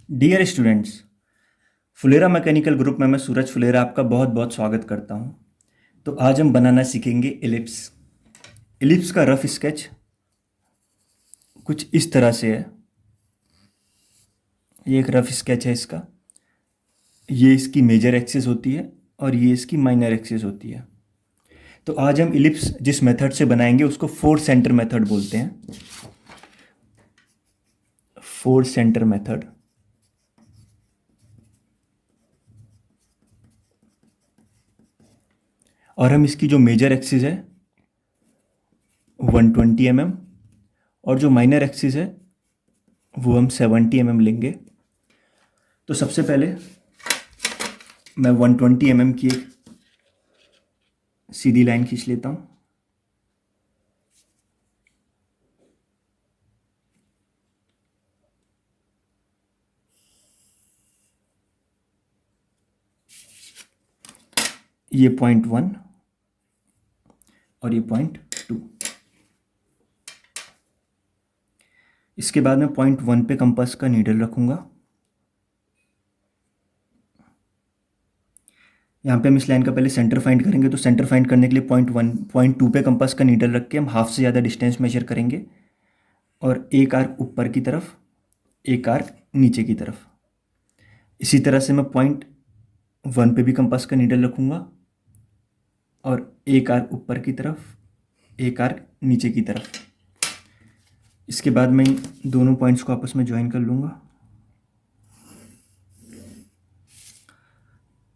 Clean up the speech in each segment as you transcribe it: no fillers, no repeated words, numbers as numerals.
Dear students, Phulera mechanical group में मैं सूरज फुलेरा आपका बहुत बहुत स्वागत करता हूं। तो आज हम बनाना सीखेंगे एलिप्स। एलिप्स का रफ स्केच कुछ इस तरह से है। ये एक रफ स्केच है इसका। ये इसकी मेजर एक्सिस होती है और ये इसकी माइनर एक्सिस होती है। तो आज हम एलिप्स जिस मेथड से बनाएंगे उसको फोर सेंटर मेथड बोलते हैं। Four centre method. और हम इसकी जो मेजर एक्सिस है 120 mm और जो माइनर एक्सिस है वो हम 70 mm लेंगे। तो सबसे पहले मैं 120 mm की एक सीधी लाइन खींच लेता हूँ। ये पॉइंट 1 और ये पॉइंट 2। इसके बाद मैं पॉइंट 1 पे कंपास का नीडल रखूँगा। यहाँ पे हम इस लाइन का पहले सेंटर फाइंड करेंगे। तो सेंटर फाइंड करने के लिए पॉइंट 2 पे कंपास का नीडल रख के हम हाफ से ज़्यादा डिस्टेंस मेजर करेंगे और एक आर्क ऊपर की तरफ, एक आर्क नीचे की तरफ। इसी तरह से मैं पॉइंट 1 पे भी कंपास का नीडल रखूँगा और एक आर्क ऊपर की तरफ, एक आर्क नीचे की तरफ। इसके बाद मैं दोनों पॉइंट्स को आपस में ज्वाइन कर लूँगा।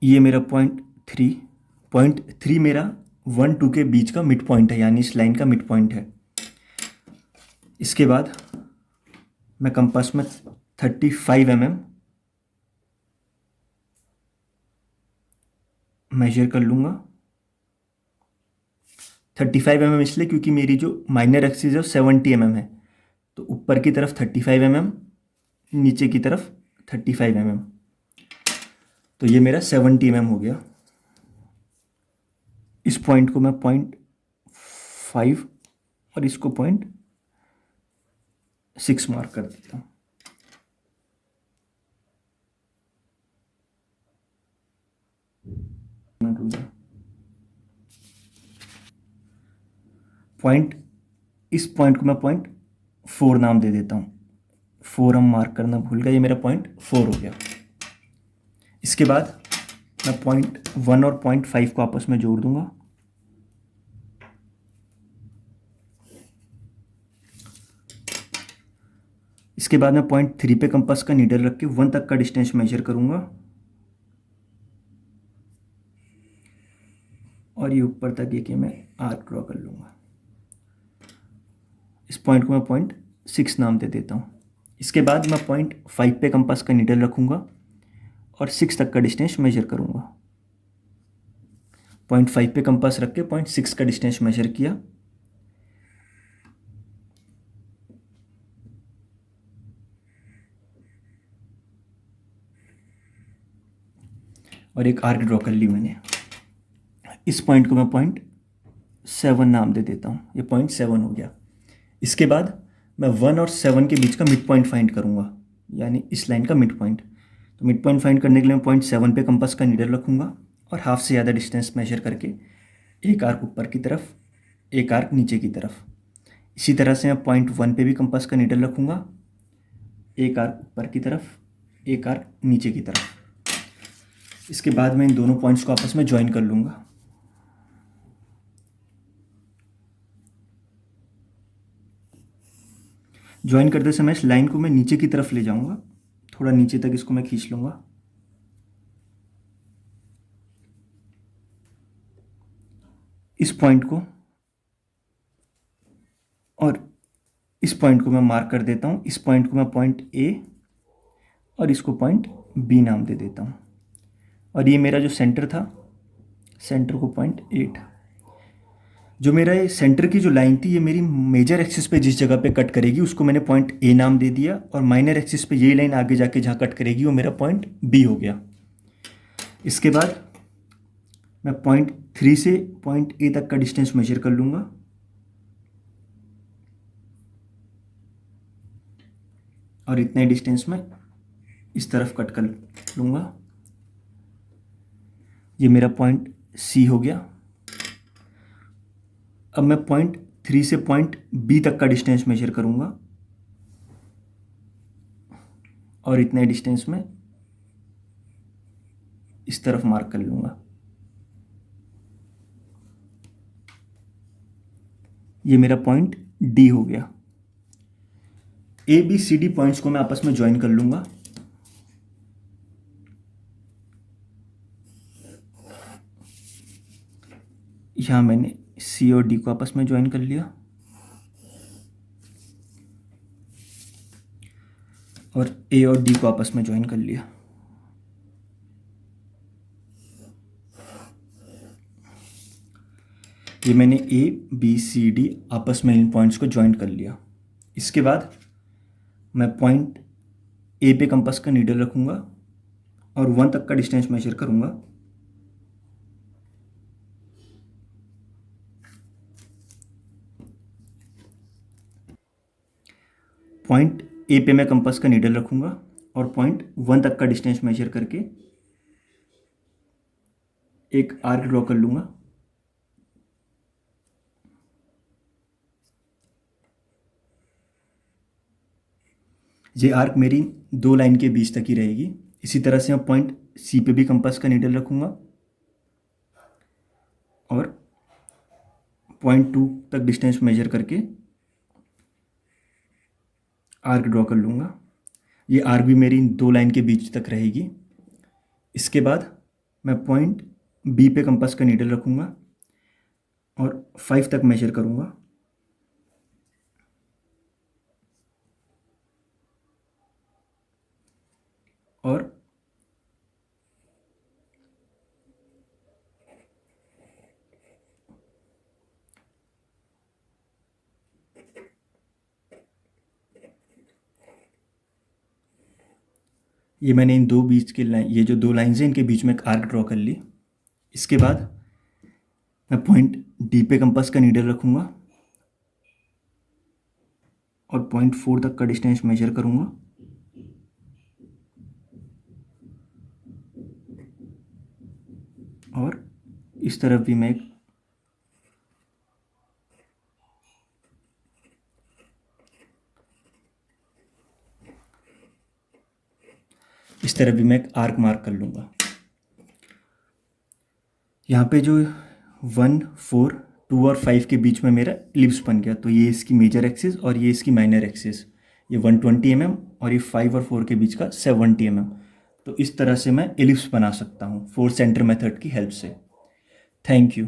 ये मेरा पॉइंट थ्री मेरा 1-2 के बीच का मिड पॉइंट है, यानी इस लाइन का मिड पॉइंट है। इसके बाद मैं कंपास में 35 mm मेजर कर लूँगा। 35 mm इसलिए क्योंकि मेरी जो माइनर एक्सिस है वो 70 mm है। तो ऊपर की तरफ 35 mm, नीचे की तरफ 35 mm। तो ये मेरा 70 mm हो गया। इस पॉइंट को मैं पॉइंट 5 और इसको पॉइंट 6 मार्क कर देता हूँ। इस पॉइंट को मैं पॉइंट 4 नाम दे देता हूँ। 4 हम मार्क करना भूल गया। ये मेरा पॉइंट 4 हो गया। इसके बाद मैं पॉइंट 1 और पॉइंट 5 को आपस में जोड़ दूंगा। इसके बाद मैं पॉइंट 3 पे कंपास का नीडल रख के 1 तक का डिस्टेंस मेजर करूंगा और ये ऊपर तक एक मैं आर्क ड्रॉ कर लूँगा। इस पॉइंट को मैं पॉइंट 6 नाम दे देता हूँ। इसके बाद मैं पॉइंट 5 पे कंपास का नीडल रखूँगा और 6 तक का डिस्टेंस मेजर करूँगा। पॉइंट 5 पे कंपास रख के पॉइंट 6 का डिस्टेंस मेजर किया। और एक आर्क ड्रॉ कर ली मैंने। इस पॉइंट को मैं पॉइंट 7 नाम दे देता हूँ। ये पॉइंट 7 हो गया। इसके बाद मैं 1 और 7 के बीच का मिड पॉइंट फाइंड करूँगा, यानी इस लाइन का मिड पॉइंट। तो मिड पॉइंट फाइंड करने के लिए मैं पॉइंट 7 पे कंपास का नीडल रखूँगा और हाफ से ज़्यादा डिस्टेंस मेजर करके एक आर्क ऊपर की तरफ, एक आर्क नीचे की तरफ। इसी तरह से मैं पॉइंट 1 पे भी कंपास का नीडल रखूँगा, एक आर्क ऊपर की तरफ, एक आर्क नीचे की तरफ। इसके बाद मैं इन दोनों पॉइंट्स को आपस में ज्वाइन कर लूँगा। ज्वाइन करते समय इस लाइन को मैं नीचे की तरफ ले जाऊँगा, थोड़ा नीचे तक इसको मैं खींच लूँगा। इस पॉइंट को और इस पॉइंट को मैं मार्क कर देता हूँ। इस पॉइंट को मैं पॉइंट ए और इसको पॉइंट बी नाम दे देता हूँ। और ये मेरा जो सेंटर था, सेंटर को पॉइंट 8। जो मेरा ये सेंटर की जो लाइन थी ये मेरी मेजर एक्सिस पे जिस जगह पे कट करेगी उसको मैंने पॉइंट ए नाम दे दिया, और माइनर एक्सिस पे ये लाइन आगे जाके जहाँ कट करेगी वो मेरा पॉइंट बी हो गया। इसके बाद मैं पॉइंट 3 से पॉइंट ए तक का डिस्टेंस मेजर कर लूँगा और इतने डिस्टेंस में इस तरफ कट कर लूँगा। ये मेरा पॉइंट सी हो गया। अब मैं पॉइंट 3 से पॉइंट बी तक का डिस्टेंस मेजर करूँगा और इतने डिस्टेंस में इस तरफ मार्क कर लूँगा। ये मेरा पॉइंट डी हो गया। A B C D points को मैं आपस में ज्वाइन कर लूँगा। यहाँ मैंने सी और डी को आपस में ज्वाइन कर लिया और ए और डी को आपस में ज्वाइन कर लिया। ये मैंने ए बी सी डी आपस में इन पॉइंट्स को ज्वाइन कर लिया। इसके बाद मैं पॉइंट ए पे कंपास का नीडल रखूँगा और 1 तक का डिस्टेंस मेजर करूँगा। पॉइंट ए पे मैं कंपास का नीडल रखूँगा और पॉइंट 1 तक का डिस्टेंस मेजर करके एक आर्क ड्रॉ कर लूँगा। ये आर्क मेरी 2 लाइन के बीच तक ही रहेगी। इसी तरह से मैं पॉइंट सी पे भी कंपास का नीडल रखूँगा और पॉइंट 2 तक डिस्टेंस मेजर करके आर्क ड्रॉ कर लूँगा। ये आर्क भी मेरी 2 लाइन के बीच तक रहेगी। इसके बाद मैं पॉइंट बी पे कंपास का नीडल रखूँगा और 5 तक मेजर करूँगा और ये मैंने इन 2 बीच के लाइन, ये जो 2 लाइन्स हैं इनके बीच में एक आर्क ड्रॉ कर ली। इसके बाद मैं पॉइंट डी पे कंपास का नीडल रखूँगा और पॉइंट 4 तक का डिस्टेंस मेजर करूँगा और इस तरफ भी मैं एक आर्क मार्क कर लूँगा। यहाँ पे जो 1, 4, 2 और 5 के बीच में मेरा इलिप्स बन गया। तो ये इसकी मेजर एक्सिस और ये इसकी माइनर एक्सिस, ये 120 mm और ये 5 और 4 के बीच का 70 mm। तो इस तरह से मैं इलिप्स बना सकता हूँ 4 सेंटर मेथड की हेल्प से। Thank you.